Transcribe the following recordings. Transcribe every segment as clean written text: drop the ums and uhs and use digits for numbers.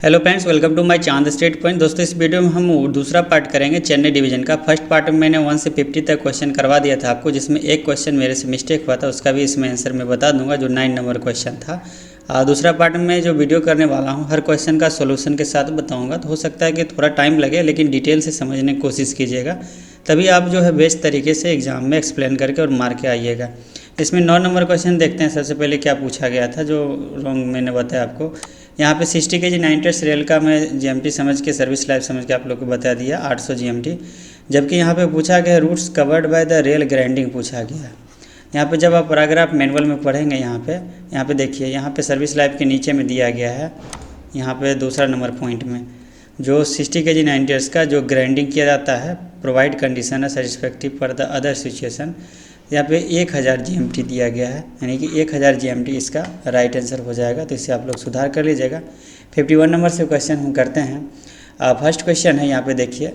Hello friends, welcome to my Chand state point. दोस्तों, इस वीडियो में हम दूसरा पार्ट करेंगे चेन्नई डिवीजन का। फर्स्ट पार्ट में मैंने 1 से 50 तक क्वेश्चन करवा दिया था आपको, जिसमें एक क्वेश्चन मेरे से मिस्टेक हुआ था, उसका भी इसमें आंसर मैं बता दूंगा, जो 9 नंबर क्वेश्चन था। दूसरा पार्ट में जो वीडियो करने वाला हूँ, हर क्वेश्चन का सोल्यूशन के साथ बताऊँगा। तो हो सकता है कि थोड़ा टाइम लगे, लेकिन डिटेल से समझने की कोशिश कीजिएगा, तभी आप जो है बेस्ट तरीके से एग्जाम में एक्सप्लेन करके और मार के आइएगा। इसमें 9 नंबर क्वेश्चन देखते हैं। सबसे पहले क्या पूछा गया था, जो रॉन्ग मैंने बताया आपको। यहाँ पे 60 kg 9 रेल का मैं जीएमटी समझ के, सर्विस लाइफ समझ के आप लोग को बता दिया 800 जीएमटी। जबकि यहाँ पे पूछा गया routes covered by the rail grinding पूछा गया। यहाँ पे जब आप पैराग्राफ मैनुअल में पढ़ेंगे, यहाँ पे देखिए, यहाँ पे सर्विस लाइफ के नीचे में दिया गया है, यहाँ पे दूसरा नंबर पॉइंट में, जो 60 kg 9 का जो ग्राइंडिंग किया जाता है, प्रोवाइड कंडीशन है सेटिस्फैक्टिव फॉर द अदर सिचुएशन। यहाँ पे 1000 जीएमटी दिया गया है, यानी कि 1000 जीएमटी इसका राइट आंसर हो जाएगा। तो इसे आप लोग सुधार कर लीजिएगा। 51 नंबर से क्वेश्चन हम करते हैं। फर्स्ट क्वेश्चन है, यहाँ पे देखिए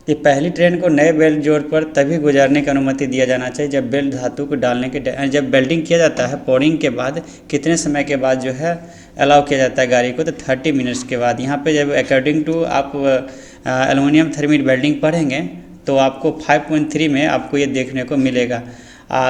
कि पहली ट्रेन को नए बेल्ट जोड़ पर तभी गुजारने की अनुमति दिया जाना चाहिए जब बेल्ट धातु को डालने के जब बेल्टिंग किया जाता है, पोरिंग के बाद कितने समय के बाद जो है अलाउ किया जाता है गाड़ी को, तो 30 मिनट्स के बाद। यहाँ पे जब अकॉर्डिंग टू आप एलुमिनियम थर्मिट वेल्डिंग पढ़ेंगे तो आपको 5.3 में आपको ये देखने को मिलेगा।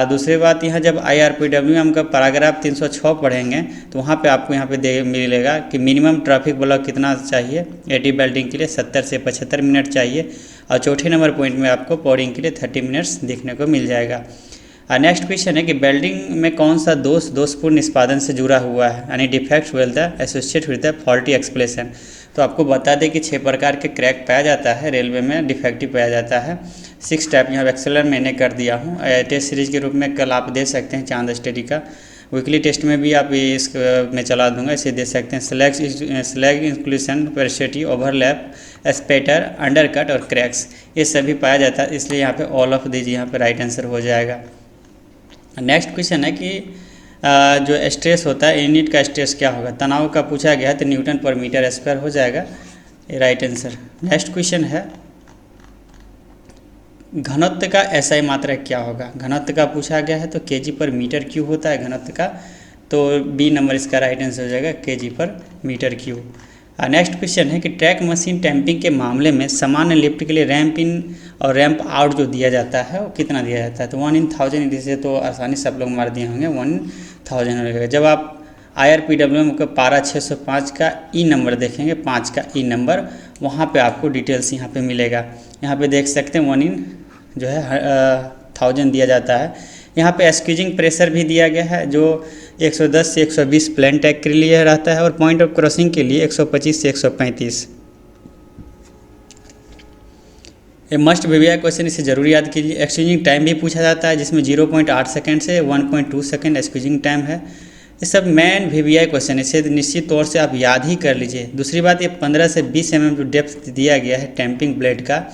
दूसरी बात, यहाँ जब IRPWM का पैराग्राफ 306 पढ़ेंगे तो वहाँ पे आपको यहाँ पे मिलेगा कि मिनिमम ट्रैफिक ब्लॉक कितना चाहिए एटी बेल्टिंग के लिए, 70 से 75 मिनट चाहिए। और चौथे नंबर पॉइंट में आपको पोरिंग के लिए 30 मिनट्स देखने को मिल जाएगा। नेक्स्ट क्वेश्चन है कि बेल्डिंग में कौन सा दोषपूर्ण निष्पादन से जुड़ा हुआ है, यानी defects with the associate with the faulty explanation. तो आपको बता दें कि 6 प्रकार के क्रैक पाया जाता है रेलवे में, डिफेक्टिव पाया जाता है। 6 टाइप यहाँ एक्सेलर मैंने कर दिया हूँ। टेस्ट सीरीज के रूप में कल आप दे सकते हैं चांद स्टडी का, वीकली टेस्ट में भी आप इस में चला दूंगा, इसे दे सकते हैं। स्लैग इंक्लूशन, पेरिसिटी, ओवरलैप, स्पेटर, अंडरकट और क्रैक्स, ये सभी पाया जाता है, इसलिए यहाँ पे ऑल ऑफ दीजिए, यहाँ पे राइट आंसर हो जाएगा। नेक्स्ट क्वेश्चन है कि जो स्ट्रेस होता है, यूनिट का स्ट्रेस क्या होगा, तनाव का पूछा गया है, तो न्यूटन पर मीटर स्क्वायर हो जाएगा, ये राइट आंसर। नेक्स्ट क्वेश्चन है घनत्व का एसआई मात्रक क्या होगा, घनत्व का पूछा गया है, तो केजी पर मीटर क्यूब होता है घनत्व का, तो बी नंबर इसका राइट आंसर हो जाएगा, केजी पर मीटर क्यूब। नेक्स्ट क्वेश्चन है कि ट्रैक मशीन टैंपिंग के मामले में सामान्य लिफ्ट के लिए रैंप इन और रैंप आउट जो दिया जाता है वो कितना दिया जाता है, तो 1/1000। इसे तो आसानी से आप लोग मार दिए होंगे, 1000 हो जाएगा। जब आप IRPWM का पारा 605 का ई नंबर देखेंगे, 5 का ई नंबर, वहाँ पे आपको डिटेल्स यहाँ पे मिलेगा। यहाँ पे देख सकते हैं 1 इन जो है 1000 दिया जाता है। यहाँ पे स्क्वीजिंग प्रेशर भी दिया गया है, जो 110 से 120 प्लेन टैग के लिए रहता है, और पॉइंट ऑफ क्रॉसिंग के लिए 125 से 135। ये मस्ट VVI क्वेश्चन, इसे जरूर याद कीजिए। एक्सक्यूजिंग टाइम भी पूछा जाता है, जिसमें 0.8 सेकेंड से 1.2 सेकेंड एक्सक्यूजिंग टाइम है। ये सब मेन VVI क्वेश्चन, इसे निश्चित तौर से आप याद ही कर लीजिए। दूसरी बात, ये 15 से 20 mm जो डेप्थ दिया गया है टैंपिंग ब्लेड का,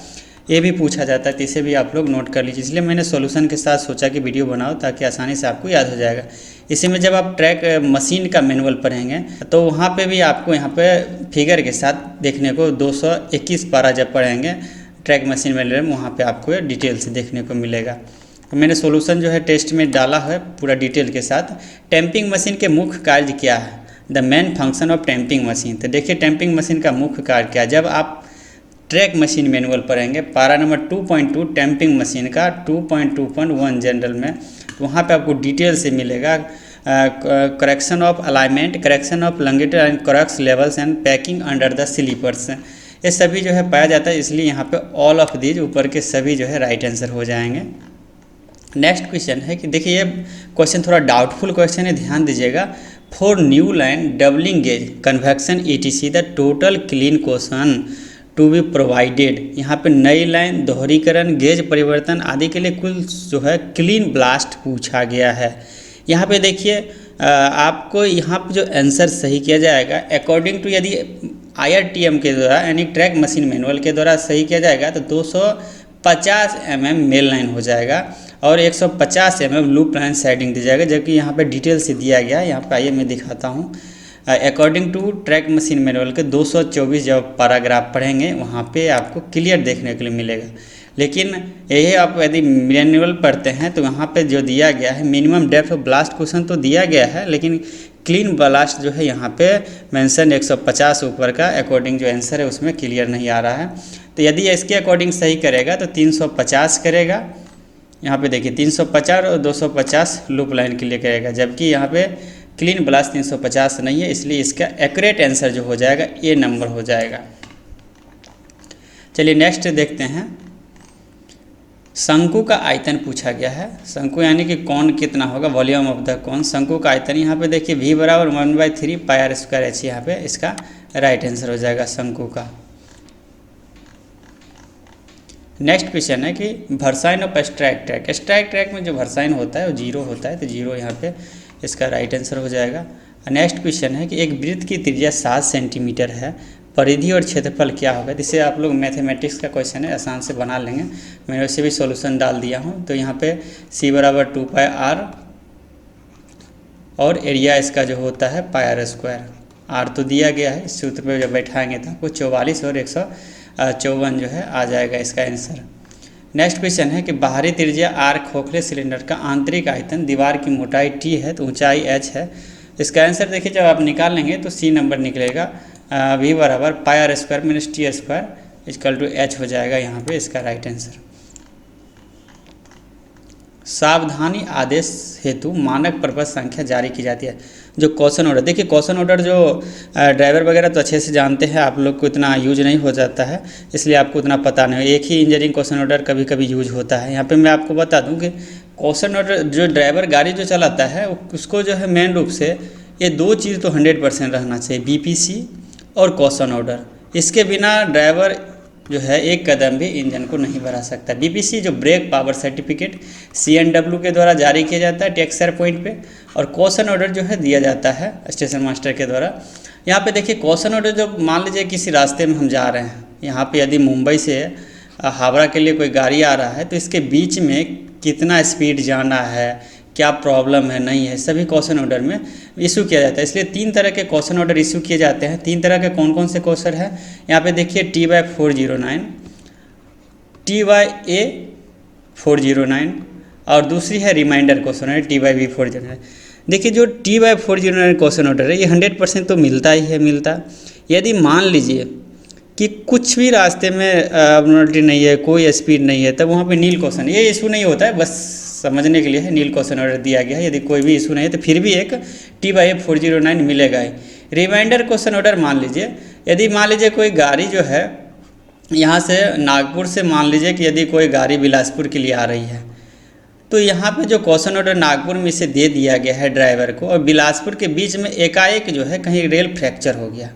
ये भी पूछा जाता है, तो इसे भी आप लोग नोट कर लीजिए। इसलिए मैंने सॉल्यूशन के साथ सोचा कि वीडियो बनाओ, ताकि आसानी से आपको याद हो जाएगा। इसी में जब आप ट्रैक मशीन का मैनुअल पढ़ेंगे तो वहाँ पे भी आपको यहाँ पे फिगर के साथ देखने को 221 पारा जब पढ़ेंगे ट्रैक मशीन मैनुअल में, वहाँ पे आपको डिटेल से देखने को मिलेगा। तो मैंने सॉल्यूशन जो है टेस्ट में डाला है पूरा डिटेल के साथ। टैंपिंग मशीन के मुख्य कार्य क्या है, the main function of tamping machine. तो देखिए टैंपिंग मशीन का मुख्य कार्य क्या है, जब आप ट्रैक मशीन मैनुअल पढ़ेंगे पारा नंबर 2.2 टैंपिंग मशीन का 2.2.1 जनरल में, तो वहाँ पे आपको डिटेल से मिलेगा correction of alignment, correction of longitude and cross levels and packing under the sleepers, ये सभी जो है पाया जाता है। इसलिए यहाँ पे ऑल ऑफ दीज ऊपर के सभी जो है राइट आंसर हो जाएंगे। नेक्स्ट क्वेश्चन है कि देखिए ये क्वेश्चन थोड़ा डाउटफुल क्वेश्चन है, ध्यान दीजिएगा। For new line doubling gauge convection ETC the total clean question to be provided. यहाँ पे नई लाइन, दोहरीकरण, गेज परिवर्तन आदि के लिए कुल जो है क्लीन ब्लास्ट पूछा गया है। यहाँ पे देखिए आपको यहाँ पे जो आंसर सही किया जाएगा अकॉर्डिंग टू, यदि IRTM के द्वारा यानी ट्रैक मशीन मैनुअल के द्वारा सही किया जाएगा तो 250 mm मेल लाइन हो जाएगा और 150 mm लूप लाइन साइडिंग दी जाएगा। जबकि यहाँ पे डिटेल से दिया गया है, यहाँ पे आइए मैं दिखाता हूँ। According to track machine manual के 224 जब पैराग्राफ पढ़ेंगे वहाँ पे आपको क्लियर देखने के लिए मिलेगा। लेकिन यही आप यदि मैनुअल पढ़ते हैं तो यहाँ पे जो दिया गया है minimum depth of blast question तो दिया गया है, लेकिन क्लीन ब्लास्ट जो है यहाँ पे मेंशन 150 ऊपर का अकॉर्डिंग जो आंसर है उसमें क्लियर नहीं आ रहा है। तो यदि इसके अकॉर्डिंग सही करेगा तो 350 करेगा, यहाँ पे देखिए 350 और 250 लूप लाइन के लिए करेगा, जबकि यहाँ पे क्लीन ब्लास्ट 350 नहीं है, इसलिए इसका एक्यूरेट आंसर जो हो जाएगा ए नंबर हो जाएगा। चलिए नेक्स्ट देखते हैं। शंकु का आयतन पूछा गया है। शंकु यानी कि कौन कितना होगा, वॉल्यूम ऑफ द कौन। शंकु का आयतन यहाँ पे देखिए v बराबर 1/3 पाई स्क्वायर एच, यहाँ पे इसका राइट आंसर हो जाएगा शंकु का। नेक्स्ट क्वेश्चन है कि versine of straight track. Straight track में जो भरसाइन होता है वो 0 होता है, तो 0 यहाँ पे इसका राइट आंसर हो जाएगा। नेक्स्ट क्वेश्चन है कि एक वृत्त की त्रिज्या 7 सेंटीमीटर है, परिधि और क्षेत्रफल क्या होगा। जिसे आप लोग मैथमेटिक्स का क्वेश्चन है, आसान से बना लेंगे, मैंने वैसे भी सॉल्यूशन डाल दिया हूँ। तो यहाँ पे c बराबर 2πr और एरिया इसका जो होता है पाई स्क्वायर, r तो दिया गया है, इस सूत्र पे जब बैठाएंगे तो आपको 44 और 154 जो है आ जाएगा इसका आंसर। नेक्स्ट क्वेश्चन है कि बाहरी त्रिज्या r खोखले सिलेंडर का आंतरिक आयतन, दीवार की मोटाई t है तो ऊंचाई h है। इसका आंसर देखिए जब आप निकाल लेंगे तो c नंबर निकलेगा, v बराबर pi square minus t square equal to h हो जाएगा यहाँ पे इसका राइट आंसर। सावधानी आदेश हेतु मानक प्रपत्र संख्या जारी की जाती है। जो क्वेश्चन ऑर्डर, देखिए क्वेश्चन ऑर्डर जो ड्राइवर वगैरह तो अच्छे से जानते हैं, आप लोग को इतना यूज नहीं हो जाता है, इसलिए आपको उतना पता नहीं। एक ही इंजीनियरिंग क्वेश्चन ऑर्डर कभी कभी यूज होता है। यहाँ पे मैं आपको बता दूं कि क्वेश्चन ऑर्डर जो ड्राइवर गाड़ी जो चलाता है उसको जो है मेन रूप से ये 2 चीज़ तो 100% रहना चाहिए, BPC और क्वेश्चन ऑर्डर। इसके बिना ड्राइवर जो है एक कदम भी इंजन को नहीं बढ़ा सकता। BPC जो ब्रेक पावर सर्टिफिकेट CNW के द्वारा जारी किया जाता है टेक्सर पॉइंट पे, और क्वेश्चन ऑर्डर जो है दिया जाता है स्टेशन मास्टर के द्वारा। यहाँ पे देखिए क्वेश्चन ऑर्डर जो मान लीजिए किसी रास्ते में हम जा रहे हैं, यहाँ पे यदि मुंबई से हावड़ा के लिए कोई गाड़ी आ रहा है तो इसके बीच में कितना स्पीड जाना है, क्या प्रॉब्लम है नहीं है, सभी क्वेश्चन ऑर्डर में इशू किया जाता है। इसलिए 3 तरह के क्वेश्चन ऑर्डर इशू किए जाते हैं। 3 तरह के कौन कौन से क्वेश्चन है, यहाँ पे देखिए TY409, TYA409 और दूसरी है रिमाइंडर क्वेश्चन है TYV409। देखिए जो TY409 क्वेश्चन ऑर्डर है ये 100% तो मिलता ही है, मिलता। यदि मान लीजिए कि कुछ भी रास्ते में अबनॉर्मलिटी नहीं है, कोई स्पीड नहीं है, तब वहाँ पे नील क्वेश्चन, ये इशू नहीं होता है, बस समझने के लिए है, नील क्वेश्चन ऑर्डर दिया गया है। यदि कोई भी इशू नहीं है तो फिर भी एक TY409 मिलेगा ही। रिमाइंडर क्वेश्चन ऑर्डर मान लीजिए, यदि मान लीजिए कोई गाड़ी जो है यहाँ से नागपुर से, मान लीजिए कि यदि कोई गाड़ी बिलासपुर के लिए आ रही है, तो यहाँ पे जो क्वेश्चन ऑर्डर नागपुर में इसे दे दिया गया है ड्राइवर को, और बिलासपुर के बीच में एकाएक जो है कहीं रेल फ्रैक्चर हो गया,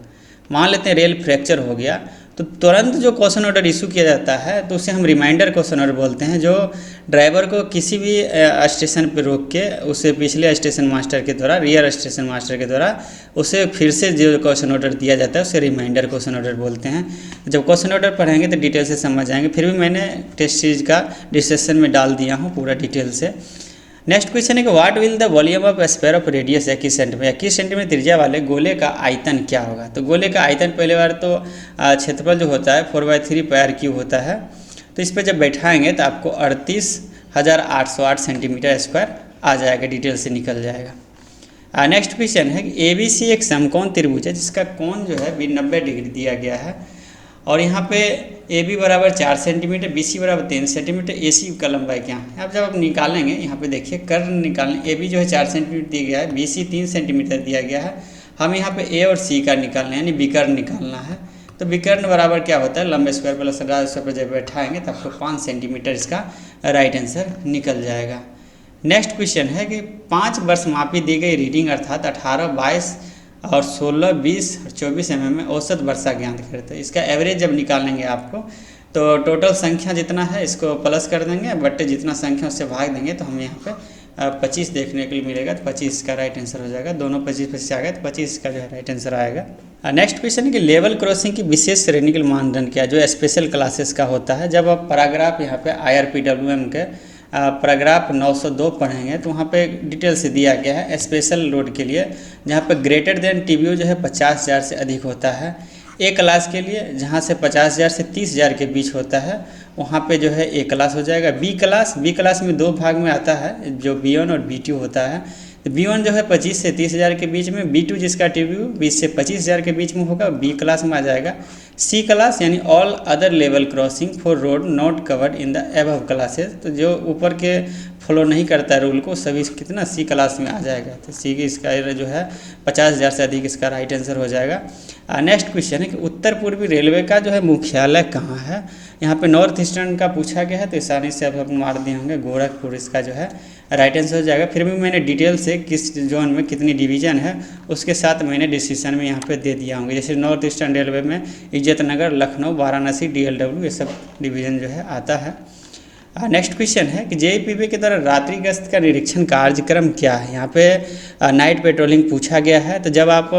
मान लेते हैं रेल फ्रैक्चर हो गया, तो तुरंत जो क्वेश्चन ऑर्डर इशू किया जाता है तो उसे हम रिमाइंडर क्वेश्चन ऑर्डर बोलते हैं। जो ड्राइवर को किसी भी स्टेशन पर रोक के उसे पिछले स्टेशन मास्टर के द्वारा, रियर स्टेशन मास्टर के द्वारा उसे फिर से जो क्वेश्चन ऑर्डर दिया जाता है उसे रिमाइंडर क्वेश्चन ऑर्डर बोलते हैं। जब क्वेश्चन ऑर्डर पढ़ेंगे तो डिटेल से समझ जाएंगे, फिर भी मैंने टेस्ट सीरीज का डिस्कशन में डाल दिया हूँ पूरा डिटेल से। नेक्स्ट क्वेश्चन है कि what will the volume of sphere of radius 21 centimetre, 21 centimetre त्रिज्या वाले गोले का आयतन क्या होगा। तो गोले का आयतन पहले बार तो क्षेत्रफल जो होता है 4/3 πr³ होता है, तो इस पर जब बैठाएंगे तो आपको 38,808 सेंटीमीटर स्क्वायर आ जाएगा, डिटेल से निकल जाएगा। नेक्स्ट क्वेश्चन है कि ABC एक समकोण त्रिभुज है जिसका कोण जो है 90 डिग्री दिया गया है, और यहाँ पे AB बराबर 4 सेंटीमीटर, BC बराबर 3 सेंटीमीटर, AC का लंबाई क्या है। अब जब आप निकालेंगे, यहाँ पे देखिए कर्ण निकालने, AB जो है 4 सेंटीमीटर दिया गया है, BC 3 सेंटीमीटर दिया गया है, हम यहाँ पे A और C का निकालना है, यानी विकर्ण निकालना है। तो विकर्ण बराबर क्या होता है, लंबे स्क्वायर प्लस राज स्क्वायर पर जब बैठाएंगे तो आपको 5 सेंटीमीटर इसका राइट आंसर निकल जाएगा। नेक्स्ट क्वेश्चन है कि 5 वर्ष मापी दी गई रीडिंग अर्थात 18, 22 और 16, 20 और 24 mm में औसत वर्षा ज्ञात करते हैं। इसका एवरेज जब निकालेंगे आपको तो टोटल संख्या जितना है इसको प्लस कर देंगे, बट जितना संख्या उससे भाग देंगे तो हमें यहाँ पे 25 देखने के लिए मिलेगा, तो 25 का राइट आंसर हो जाएगा। दोनों 25 आ गए तो 25 का जो है राइट आंसर आएगा। नेक्स्ट क्वेश्चन है कि लेवल क्रॉसिंग की विशेष श्रेणी के मानदंड क्या है, जो स्पेशल क्लासेस का होता है। जब आप पैराग्राफ यहाँ पे IRPWM के पैराग्राफ 902 पढ़ेंगे तो वहाँ पे डिटेल से दिया गया है स्पेशल रोड के लिए, जहाँ पे ग्रेटर देन TBU जो है 50,000 से अधिक होता है। A क्लास के लिए जहाँ से 50,000 से 30,000 के बीच होता है वहाँ पे जो है A क्लास हो जाएगा। B क्लास में 2 भाग में आता है, जो B1 और B2 होता है। तो B1 जो है 25 से 30,000 के बीच में, B2 जिसका टीपीयू 20 से 25,000 के बीच में होगा, B क्लास में आ जाएगा। C क्लास यानी all other level crossing for road not covered in the above classes, तो जो ऊपर के फॉलो नहीं करता है रूल को, सभी कितना C क्लास में आ जाएगा। तो C की इसका जो है 50,000 से अधिक इसका राइट आंसर हो जाएगा। नेक्स्ट क्वेश्चन है कि उत्तर पूर्वी रेलवे का जो है मुख्यालय कहाँ है। यहाँ पे नॉर्थ ईस्टर्न का पूछा गया है, तो आसानी से आप मार दिए होंगे, गोरखपुर इसका जो है राइट आंसर हो जाएगा। फिर भी मैंने डिटेल से किस जोन में कितनी डिवीज़न है उसके साथ मैंने डिसीजन में यहाँ पे दे दिया होंगे। जैसे नॉर्थ ईस्टर्न रेलवे में इज्जतनगर, लखनऊ, वाराणसी, DLW ये सब डिवीज़न जो है आता है। नेक्स्ट क्वेश्चन है कि JPB के द्वारा रात्रि गश्त का निरीक्षण कार्यक्रम क्या है। यहाँ पे नाइट पेट्रोलिंग पूछा गया है। तो जब आप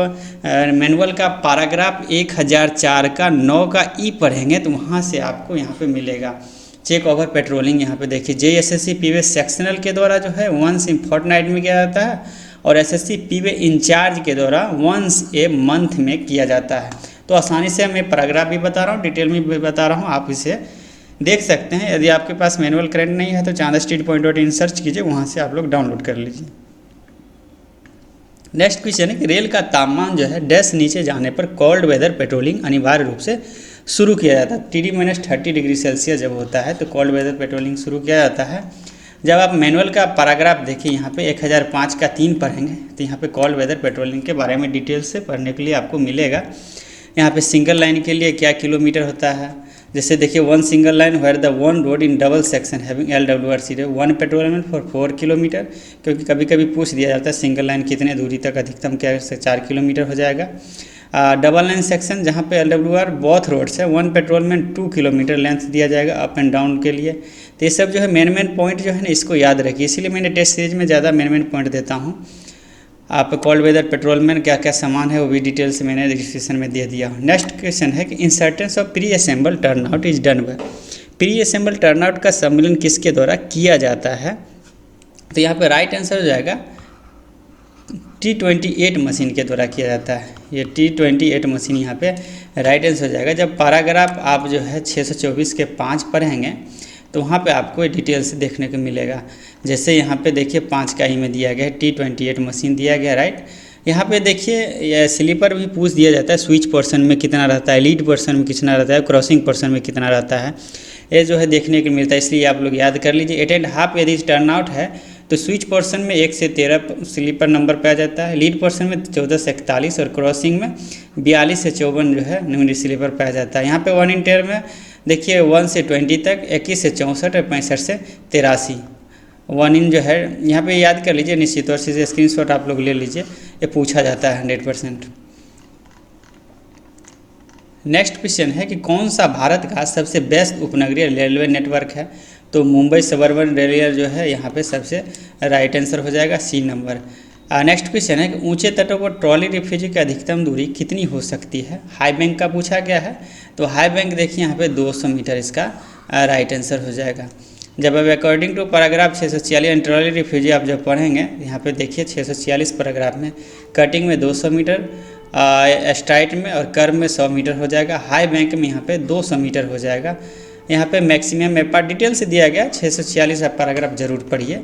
मैनुअल का पैराग्राफ 1004 का 9 का ई पढ़ेंगे तो वहाँ से आपको यहाँ पे मिलेगा चेक ओवर पेट्रोलिंग। यहाँ पे देखिए JSSC PV सेक्शनल के द्वारा जो है वंस इन फोर्टनाइट में किया जाता है और SSC PV इंचार्ज के द्वारा वंस ए मंथ में किया जाता है। तो आसानी से मैं पैराग्राफ भी बता रहा हूँ, डिटेल में भी बता रहा हूँ, आप इसे देख सकते हैं। यदि आपके पास मैनुअल करंट नहीं है तो chandastreet.in सर्च कीजिए, वहाँ से आप लोग डाउनलोड कर लीजिए। नेक्स्ट क्वेश्चन है कि रेल का तापमान जो है डैश नीचे जाने पर कोल्ड वेदर पेट्रोलिंग अनिवार्य रूप से शुरू किया जाता है। TD-30 डिग्री सेल्सियस जब होता है तो कोल्ड वेदर पेट्रोलिंग शुरू किया जाता है। जब आप मैनुअल का पैराग्राफ देखिए यहाँ पे 1005 का 3 पढ़ेंगे तो यहाँ पे कोल्ड वेदर पेट्रोलिंग के बारे में डिटेल से पढ़ने के लिए आपको मिलेगा। यहाँ पे सिंगल लाइन के लिए क्या किलोमीटर होता है। जैसे देखिए one single line where the one road in double section having LWRC one patrolman for 4 kilometre, क्योंकि कभी कभी पूछ दिया जाता है सिंगल लाइन कितने दूरी तक अधिकतम क्या से 4 किलोमीटर हो जाएगा। डबल लाइन सेक्शन जहाँ पे LWR बोथ रोड्स है, वन पेट्रोलमेंट 2 किलोमीटर लेंथ दिया जाएगा अप एंड डाउन के लिए। तो ये सब जो है मेन पॉइंट जो है ना इसको याद रखिए, इसीलिए मैंने टेस्ट सीरीज में ज़्यादा मेन पॉइंट देता हूँ। आप कोल्ड वेदर पेट्रोल में क्या क्या सामान है वो भी डिटेल से मैंने डिस्क्रिप्शन में दे दिया हूँ। नेक्स्ट क्वेश्चन है कि insertion of pre assemble turnout is done by. Pre assemble turnout का सम्मिलन किसके द्वारा किया जाता है। तो यहाँ पे राइट आंसर हो जाएगा T28 मशीन के द्वारा किया जाता है। ये T28 मशीन यहाँ पे राइट आंसर हो जाएगा। जब पैराग्राफ आप जो है 624 के 5 पढ़ेंगे तो वहाँ पे आपको डिटेल से देखने को मिलेगा। जैसे यहाँ पे देखिए 5 का ई में दिया गया है T28 मशीन दिया गया राइट। यहाँ पे देखिए स्लीपर भी पूछ दिया जाता है, स्विच पोर्शन में कितना रहता है, लीड पोर्शन में कितना रहता है, क्रॉसिंग पोर्शन में कितना रहता है, ये जो है देखने को मिलता है। इसलिए आप लोग याद कर लीजिए 8 एंड हाफ यदि टर्नआउट है तो स्विच पोर्शन में 1 से 13 स्लीपर नंबर पे आ जाता है, लीड पोर्शन में 14 से 41 और क्रॉसिंग में 42 से 54 जो है न्यूमरी स्लीपर पे आ जाता है। यहाँ पे 1 इन 10 में देखिए 1 से 20 तक 21 से 64 और 65 से 83 1 इन जो है यहाँ पे याद कर लीजिए, निश्चित तौर से स्क्रीनशॉट आप लोग ले लीजिए, ये पूछा जाता है 100%। नेक्स्ट क्वेश्चन है कि कौन सा भारत का सबसे बेस्ट उपनगरीय रेलवे नेटवर्क है। तो मुंबई सबअर्बन रेलवे जो है यहाँ पे सबसे राइट आंसर हो जाएगा C नंबर। नेक्स्ट क्वेश्चन है कि ऊंचे तटों पर ट्रॉली रिफ्यूजी की अधिकतम दूरी कितनी हो सकती है। हाई बैंक का पूछा गया है, तो हाई बैंक देखिए यहाँ पे 200 मीटर इसका राइट आंसर हो जाएगा। जब अब according to paragraph 646 trolley refugee आप जब पढ़ेंगे यहाँ पे देखिए 646 पैराग्राफ में कटिंग में 200 मीटर, स्ट्राइट में और कर्व में 100 मीटर हो जाएगा। हाई बैंक में यहाँ पे 200 मीटर हो जाएगा। यहाँ पे मैक्सिमम में पार्ट डिटेल से दिया गया 646 आप पैराग्राफ जरूर पढ़िए।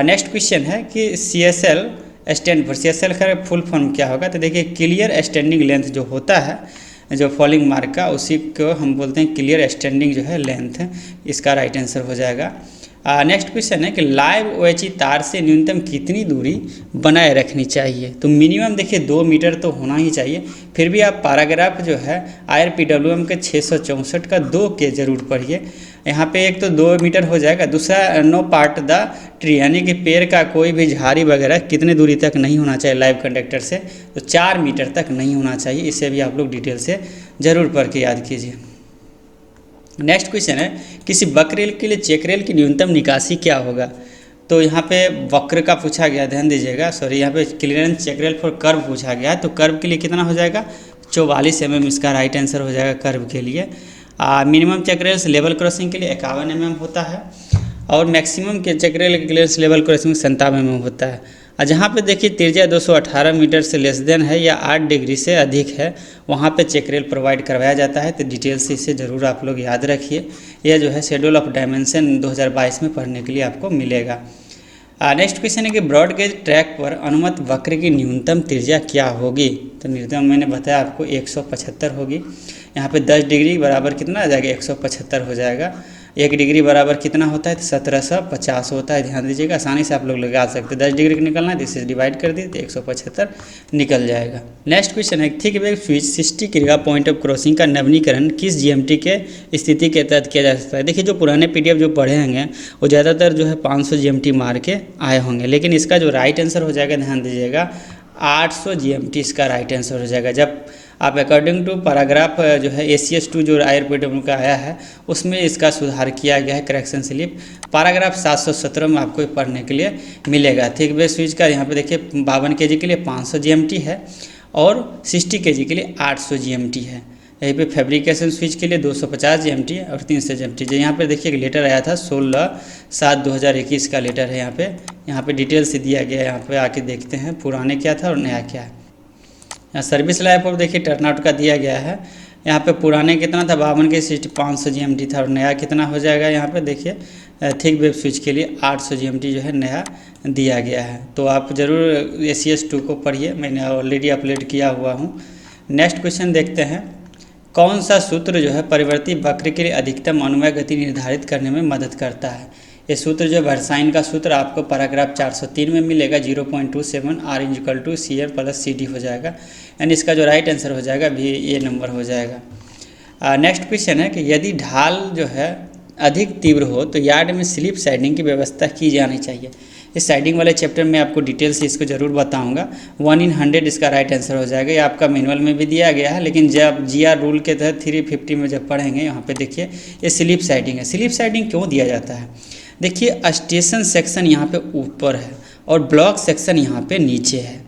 नेक्स्ट क्वेश्चन है कि CSL स्टैंड फॉर, CSL का फुल फॉर्म क्या होगा। तो देखिए क्लियर स्टैंडिंग लेंथ जो होता है, जो फॉलिंग मार्क का, उसी को हम बोलते हैं क्लियर स्टैंडिंग जो है लेंथ, इसका राइट आंसर हो जाएगा। नेक्स्ट क्वेश्चन है कि लाइव OHE तार से न्यूनतम कितनी दूरी बनाए रखनी चाहिए। तो मिनिमम देखिए 2 मीटर तो होना ही चाहिए। फिर भी आप पैराग्राफ जो है IRPWM के 664 का 2 के जरूर पढ़िए। यहाँ पे एक तो 2 मीटर हो जाएगा, दूसरा नो पार्ट द ट्री यानी कि पेड़ का कोई भी झाड़ी वगैरह कितने दूरी तक नहीं होना चाहिए लाइव कंडक्टर से, तो 4 मीटर तक नहीं होना चाहिए। इसे भी आप लोग डिटेल से ज़रूर पढ़ के याद कीजिए। नेक्स्ट क्वेश्चन है किसी वक्र रेल के लिए चेक रेल की न्यूनतम निकासी क्या होगा। तो यहाँ पे वक्र का पूछा गया, ध्यान दीजिएगा, सॉरी यहाँ पे clearance check rail for curve पूछा गया है। तो कर्व के लिए कितना हो जाएगा 44 mm इसका राइट आंसर हो जाएगा कर्व के लिए। Minimum check rail level crossing के लिए 51 mm होता है और मैक्सिमम के check rail clearance level crossing 57 mm होता है। जहाँ पे देखिए त्रिज्या 218 मीटर से लेस देन है या 8 डिग्री से अधिक है, वहाँ पे चेक रेल प्रोवाइड करवाया जाता है। तो डिटेल से इसे ज़रूर आप लोग याद रखिए। यह जो है शेड्यूल ऑफ डायमेंशन 2022 में पढ़ने के लिए आपको मिलेगा। नेक्स्ट क्वेश्चन है कि ब्रॉड गेज ट्रैक पर अनुमत वक्र की न्यूनतम त्रिज्या क्या होगी। तो न्यूनतम मैंने बताया आपको 175 होगी। यहाँ पे 10 डिग्री बराबर कितना आ जाएगा, 175 हो जाएगा। 1 डिग्री बराबर कितना होता है, तो 1750 होता है। ध्यान दीजिएगा, आसानी से आप लोग लगा सकते हैं। 10 डिग्री का निकलना है तो इसे डिवाइड कर दिए तो 175 निकल जाएगा। नेक्स्ट क्वेश्चन है थिक वेव स्विच 60 क्रिया पॉइंट ऑफ क्रॉसिंग का नवीनीकरण किस जीएमटी के स्थिति के तहत किया जा सकता है। देखिए, जो पुराने पीडीएफ जो पढ़े होंगे वो ज़्यादातर जो है 500 जीएमटी मार के आए होंगे, लेकिन इसका जो राइट आंसर हो जाएगा, ध्यान दीजिएगा, 800 जीएमटी इसका राइट आंसर हो जाएगा। जब आप अकॉर्डिंग टू पैराग्राफ जो है ACS2 जो IRPW का आया है उसमें इसका सुधार किया गया है, करेक्शन स्लिप पैराग्राफ 717 में आपको पढ़ने के लिए मिलेगा। थिक वेव स्विच का यहाँ पे देखिए 52 kg के लिए 500 GMT है और 60 kg के लिए 800 GMT है। यहीं पे फैब्रिकेशन स्विच के लिए 250 GMT है और 300 GMT। यहाँ पे देखिए एक लेटर आया था 16/7/2021 का लेटर है। यहाँ पे डिटेल से दिया गया है। यहाँ पे आके देखते हैं पुराने क्या था और नया क्या है। यहाँ सर्विस लाइफ पर देखिए टर्नआउट का दिया गया है। यहाँ पे पुराने कितना था 52 के 500 GMT था और नया कितना हो जाएगा। यहाँ पे देखिए थिक वेव स्विच के लिए 800 GMT जो है नया दिया गया है। तो आप ज़रूर ACS2 को पढ़िए, मैंने ऑलरेडी अपलोड किया हुआ हूँ। नेक्स्ट क्वेश्चन देखते हैं, कौन सा सूत्र जो है परिवर्ती वक्र के लिए अधिकतम अनुमेय गति निर्धारित करने में मदद करता है। ये सूत्र जो वर्साइन का सूत्र आपको पैराग्राफ 403 में मिलेगा। 0.27 R = CM + CD हो जाएगा, यानी इसका जो राइट आंसर हो जाएगा भी ये नंबर हो जाएगा। नेक्स्ट क्वेश्चन है कि यदि ढाल जो है अधिक तीव्र हो तो यार्ड में स्लिप साइडिंग की व्यवस्था की जानी चाहिए। इस साइडिंग वाले चैप्टर में आपको डिटेल से इसको ज़रूर बताऊंगा। 1 in 100 इसका राइट आंसर हो जाएगा। ये आपका मैनुअल में भी दिया गया है, लेकिन जब GR रूल के तहत 350 में जब पढ़ेंगे यहाँ पे देखिए ये स्लिप साइडिंग है। स्लिप साइडिंग क्यों दिया जाता है, देखिए स्टेशन सेक्शन यहाँ पे ऊपर है और ब्लॉक सेक्शन यहाँ पे नीचे है।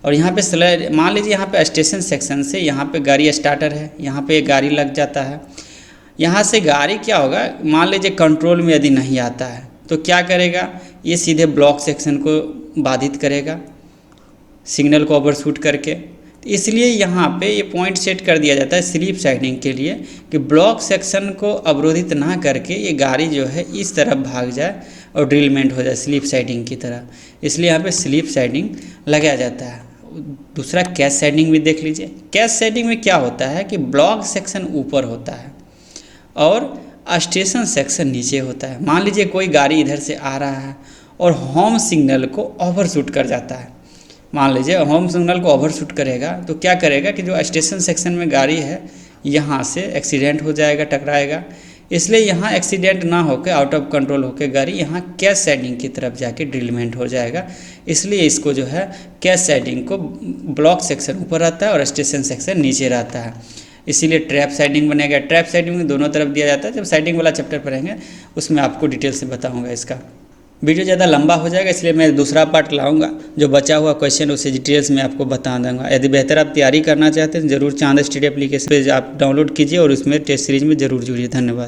और यहाँ पे मान लीजिए यहाँ पे स्टेशन सेक्शन से यहाँ पे गाड़ी स्टार्टर है, यहाँ पे गाड़ी लग जाता है। यहाँ से गाड़ी क्या होगा, मान लीजिए कंट्रोल में यदि नहीं आता है तो क्या करेगा, ये सीधे ब्लॉक सेक्शन को बाधित करेगा सिग्नल को ओवरशूट करके। तो इसलिए यहाँ पे ये पॉइंट सेट कर दिया जाता है स्लिप साइडिंग के लिए कि ब्लॉक सेक्शन को अवरोधित ना करके ये गाड़ी जो है इस तरफ भाग जाए और ड्रिलमेंट हो जाए स्लिप साइडिंग की तरह। इसलिए यहाँ पे स्लिप साइडिंग लगाया जाता है। दूसरा कैश साइडिंग भी देख लीजिए। कैश साइडिंग में क्या होता है कि ब्लॉक सेक्शन ऊपर होता है और स्टेशन सेक्शन नीचे होता है। मान लीजिए कोई गाड़ी इधर से आ रहा है और होम सिग्नल को ओवरशूट कर जाता है। मान लीजिए होम सिग्नल को ओवरशूट करेगा तो क्या करेगा कि जो स्टेशन सेक्शन में गाड़ी है यहाँ से एक्सीडेंट हो जाएगा, टकराएगा। इसलिए यहाँ एक्सीडेंट ना होकर आउट ऑफ कंट्रोल होकर गाड़ी यहाँ कैश साइडिंग की तरफ जाके ड्रिलमेंट हो जाएगा। इसलिए इसको जो है कैश साइडिंग को ब्लॉक सेक्शन ऊपर रहता है और स्टेशन सेक्शन नीचे रहता है। इसीलिए ट्रैप साइडिंग बनेगा। ट्रैप साइडिंग में दोनों तरफ दिया जाता है। जब साइडिंग वाला चैप्टर पढ़ेंगे उसमें आपको डिटेल से बताऊंगा। इसका वीडियो ज़्यादा लंबा हो जाएगा, इसलिए मैं दूसरा पार्ट लाऊंगा। जो बचा हुआ क्वेश्चन उसे डिटेल्स में आपको बता दूंगा। यदि बेहतर आप तैयारी करना चाहते हैं ज़रूर चांद स्टडी एप्लीकेशन पे आप डाउनलोड कीजिए और उसमें टेस्ट सीरीज में ज़रूर जुड़िए। धन्यवाद।